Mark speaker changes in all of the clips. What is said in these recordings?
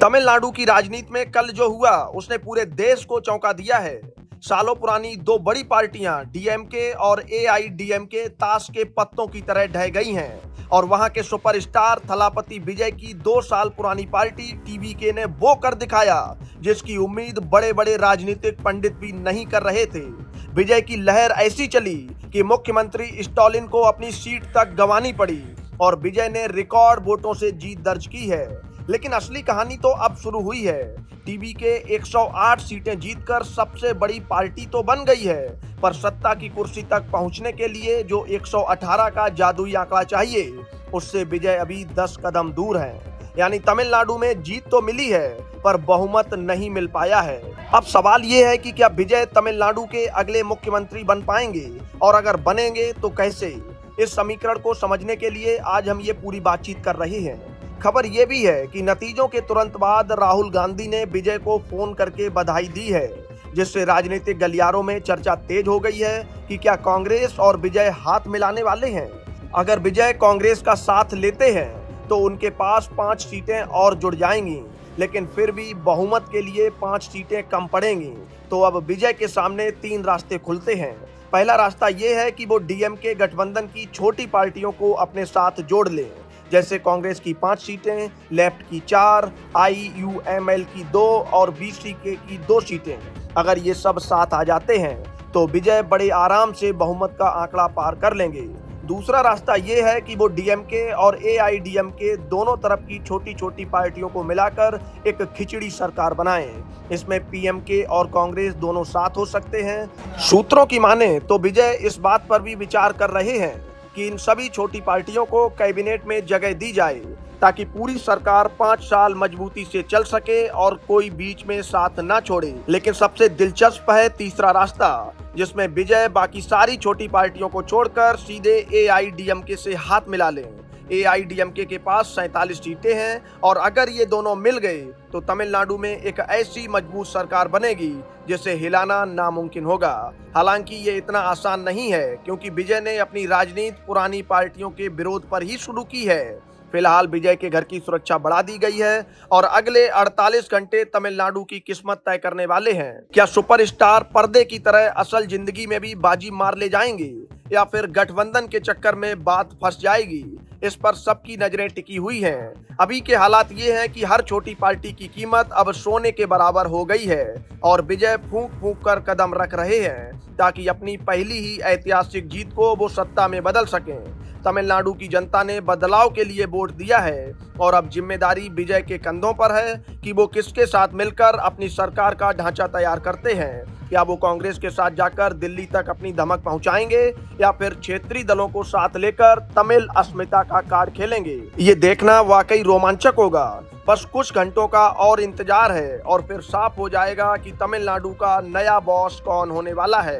Speaker 1: तमिलनाडु की राजनीति में कल जो हुआ उसने पूरे देश को चौंका दिया है। सालों पुरानी दो बड़ी पार्टियां डीएमके और एआईडीएमके ताश के पत्तों की तरह ढह गई हैं और वहां के सुपरस्टार थलापति विजय की 2 साल पुरानी पार्टी टीवीके ने वो कर दिखाया जिसकी उम्मीद बड़े बड़े राजनीतिक पंडित भी नहीं कर रहे थे। विजय की लहर ऐसी चली कि मुख्यमंत्री स्टालिन को अपनी सीट तक गंवानी पड़ी और विजय ने रिकॉर्ड वोटों से जीत दर्ज की है। लेकिन असली कहानी तो अब शुरू हुई है। टीवीके 108 सीटें जीतकर सबसे बड़ी पार्टी तो बन गई है, पर सत्ता की कुर्सी तक पहुंचने के लिए जो 118 का जादुई आंकड़ा चाहिए, उससे विजय अभी 10 कदम दूर है। यानी तमिलनाडु में जीत तो मिली है, पर बहुमत नहीं मिल पाया है। अब सवाल ये है कि क्या विजय तमिलनाडु के अगले मुख्यमंत्री बन पाएंगे, और अगर बनेंगे तो कैसे? इस समीकरण को समझने के लिए आज हम ये पूरी बातचीत कर रहे हैं। खबर यह भी है कि नतीजों के तुरंत बाद राहुल गांधी ने विजय को फोन करके बधाई दी है, जिससे राजनीतिक गलियारों में चर्चा तेज हो गई है कि क्या कांग्रेस और विजय हाथ मिलाने वाले हैं। अगर विजय कांग्रेस का साथ लेते हैं तो उनके पास 5 सीटें और जुड़ जाएंगी, लेकिन फिर भी बहुमत के लिए 5 सीटें कम पड़ेंगी। तो अब विजय के सामने 3 रास्ते खुलते हैं। पहला रास्ता यह है कि वो डीएमके गठबंधन की छोटी पार्टियों को अपने साथ जोड़ लें, जैसे कांग्रेस की 5 सीटें, लेफ्ट की 4, आईयूएमएल की 2 और बीसीके की 2 सीटें। अगर ये सब साथ आ जाते हैं तो विजय बड़े आराम से बहुमत का आंकड़ा पार कर लेंगे। दूसरा रास्ता ये है कि वो डीएमके और एआईडीएमके दोनों तरफ की छोटी छोटी पार्टियों को मिलाकर एक खिचड़ी सरकार बनाएं। इसमें पीएमके और कांग्रेस दोनों साथ हो सकते हैं। सूत्रों की माने तो विजय इस बात पर भी विचार कर रहे हैं कि इन सभी छोटी पार्टियों को कैबिनेट में जगह दी जाए, ताकि पूरी सरकार 5 साल मजबूती से चल सके और कोई बीच में साथ ना छोड़े। लेकिन सबसे दिलचस्प है तीसरा रास्ता, जिसमें विजय बाकी सारी छोटी पार्टियों को छोड़कर सीधे एआईडीएमके से हाथ मिला लें। एआईडीएमके के पास 47 सीटें हैं और अगर ये दोनों मिल गए तो तमिलनाडु में एक ऐसी मजबूत सरकार बनेगी जिसे हिलाना नामुमकिन होगा। हालांकि ये इतना आसान नहीं है, क्योंकि विजय ने अपनी राजनीति पुरानी पार्टियों के विरोध पर ही शुरू की है। फिलहाल विजय के घर की सुरक्षा बढ़ा दी गई है और अगले 48 घंटे तमिलनाडु की किस्मत तय करने वाले हैं। क्या सुपरस्टार पर्दे की तरह असल जिंदगी में भी बाजी मार ले जाएंगे, या फिर गठबंधन के चक्कर में बात फंस जाएगी? इस पर सबकी नजरें टिकी हुई हैं। अभी के हालात ये हैं कि हर छोटी पार्टी की कीमत अब सोने के बराबर हो गई है और विजय फूंक फूंक कर कदम रख रहे हैं ताकि अपनी पहली ही ऐतिहासिक जीत को वो सत्ता में बदल सकें। तमिलनाडु की जनता ने बदलाव के लिए वोट दिया है और अब जिम्मेदारी विजय के कंधों पर है कि वो किसके साथ मिलकर अपनी सरकार का ढांचा तैयार करते हैं। क्या वो कांग्रेस के साथ जाकर दिल्ली तक अपनी धमक पहुंचाएंगे, या फिर क्षेत्रीय दलों को साथ लेकर तमिल अस्मिता का कार्ड खेलेंगे? ये देखना वाकई रोमांचक होगा। बस कुछ घंटों का और इंतजार है और फिर साफ हो जाएगा कि तमिलनाडु का नया बॉस कौन होने वाला है।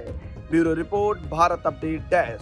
Speaker 1: Bureau report, Bharat update desk.